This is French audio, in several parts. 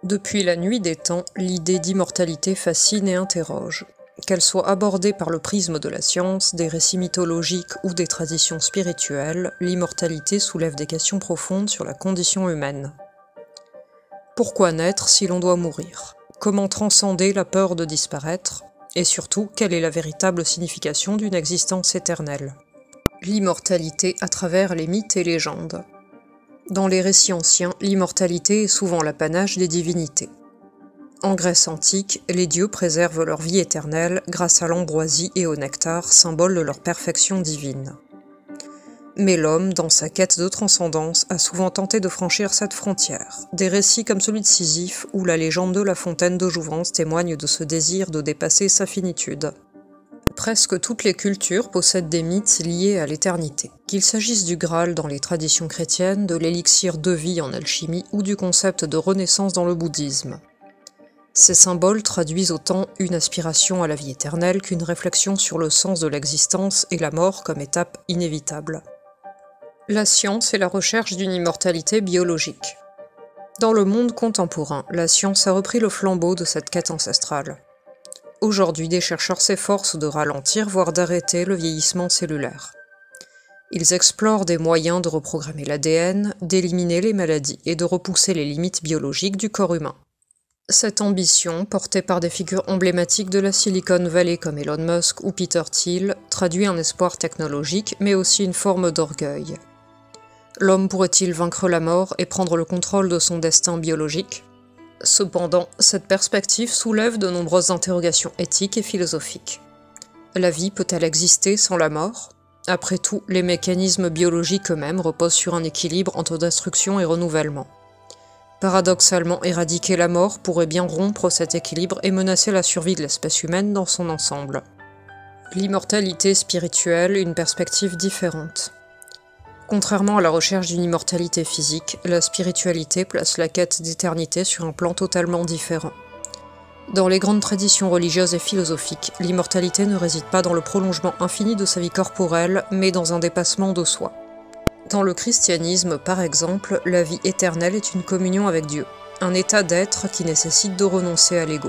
Depuis la nuit des temps, l'idée d'immortalité fascine et interroge. Qu'elle soit abordée par le prisme de la science, des récits mythologiques ou des traditions spirituelles, l'immortalité soulève des questions profondes sur la condition humaine. Pourquoi naître si l'on doit mourir? Comment transcender la peur de disparaître? Et surtout, quelle est la véritable signification d'une existence éternelle? L'immortalité à travers les mythes et légendes. Dans les récits anciens, l'immortalité est souvent l'apanage des divinités. En Grèce antique, les dieux préservent leur vie éternelle grâce à l'ambroisie et au nectar, symbole de leur perfection divine. Mais l'homme, dans sa quête de transcendance, a souvent tenté de franchir cette frontière. Des récits comme celui de Sisyphe ou la légende de la fontaine de Jouvence témoignent de ce désir de dépasser sa finitude. Presque toutes les cultures possèdent des mythes liés à l'éternité, qu'il s'agisse du Graal dans les traditions chrétiennes, de l'élixir de vie en alchimie ou du concept de renaissance dans le bouddhisme. Ces symboles traduisent autant une aspiration à la vie éternelle qu'une réflexion sur le sens de l'existence et la mort comme étape inévitable. La science et la recherche d'une immortalité biologique. Dans le monde contemporain, la science a repris le flambeau de cette quête ancestrale. Aujourd'hui, des chercheurs s'efforcent de ralentir, voire d'arrêter le vieillissement cellulaire. Ils explorent des moyens de reprogrammer l'ADN, d'éliminer les maladies et de repousser les limites biologiques du corps humain. Cette ambition, portée par des figures emblématiques de la Silicon Valley comme Elon Musk ou Peter Thiel, traduit un espoir technologique, mais aussi une forme d'orgueil. L'homme pourrait-il vaincre la mort et prendre le contrôle de son destin biologique? Cependant, cette perspective soulève de nombreuses interrogations éthiques et philosophiques. La vie peut-elle exister sans la mort? Après tout, les mécanismes biologiques eux-mêmes reposent sur un équilibre entre destruction et renouvellement. Paradoxalement, éradiquer la mort pourrait bien rompre cet équilibre et menacer la survie de l'espèce humaine dans son ensemble. L'immortalité spirituelle, une perspective différente. Contrairement à la recherche d'une immortalité physique, la spiritualité place la quête d'éternité sur un plan totalement différent. Dans les grandes traditions religieuses et philosophiques, l'immortalité ne réside pas dans le prolongement infini de sa vie corporelle, mais dans un dépassement de soi. Dans le christianisme, par exemple, la vie éternelle est une communion avec Dieu, un état d'être qui nécessite de renoncer à l'ego.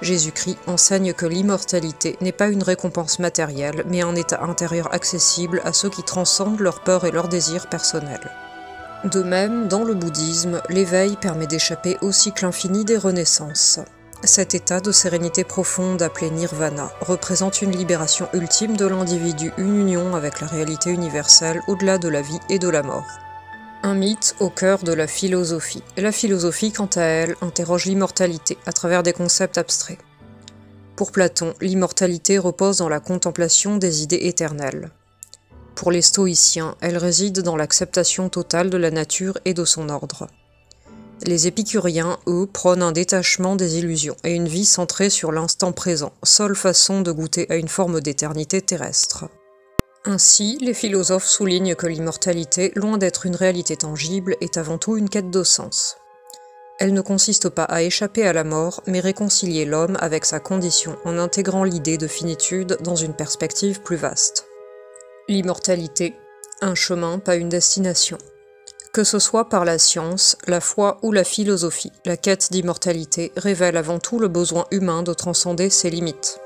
Jésus-Christ enseigne que l'immortalité n'est pas une récompense matérielle, mais un état intérieur accessible à ceux qui transcendent leurs peurs et leurs désirs personnels. De même, dans le bouddhisme, l'éveil permet d'échapper au cycle infini des renaissances. Cet état de sérénité profonde appelé nirvana représente une libération ultime de l'individu, une union avec la réalité universelle au-delà de la vie et de la mort. Un mythe au cœur de la philosophie. La philosophie, quant à elle, interroge l'immortalité à travers des concepts abstraits. Pour Platon, l'immortalité repose dans la contemplation des idées éternelles. Pour les stoïciens, elle réside dans l'acceptation totale de la nature et de son ordre. Les épicuriens, eux, prônent un détachement des illusions et une vie centrée sur l'instant présent, seule façon de goûter à une forme d'éternité terrestre. Ainsi, les philosophes soulignent que l'immortalité, loin d'être une réalité tangible, est avant tout une quête de sens. Elle ne consiste pas à échapper à la mort, mais réconcilier l'homme avec sa condition en intégrant l'idée de finitude dans une perspective plus vaste. L'immortalité, un chemin, pas une destination. Que ce soit par la science, la foi ou la philosophie, la quête d'immortalité révèle avant tout le besoin humain de transcender ses limites.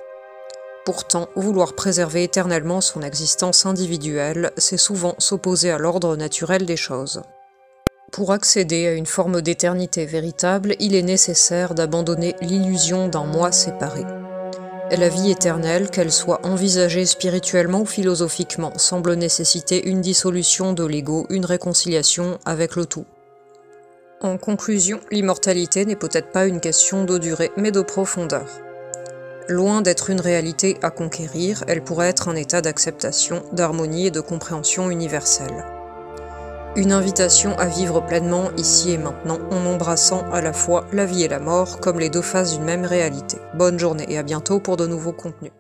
Pourtant, vouloir préserver éternellement son existence individuelle, c'est souvent s'opposer à l'ordre naturel des choses. Pour accéder à une forme d'éternité véritable, il est nécessaire d'abandonner l'illusion d'un moi séparé. La vie éternelle, qu'elle soit envisagée spirituellement ou philosophiquement, semble nécessiter une dissolution de l'ego, une réconciliation avec le tout. En conclusion, l'immortalité n'est peut-être pas une question de durée, mais de profondeur. Loin d'être une réalité à conquérir, elle pourrait être un état d'acceptation, d'harmonie et de compréhension universelle. Une invitation à vivre pleinement ici et maintenant en embrassant à la fois la vie et la mort comme les deux faces d'une même réalité. Bonne journée et à bientôt pour de nouveaux contenus.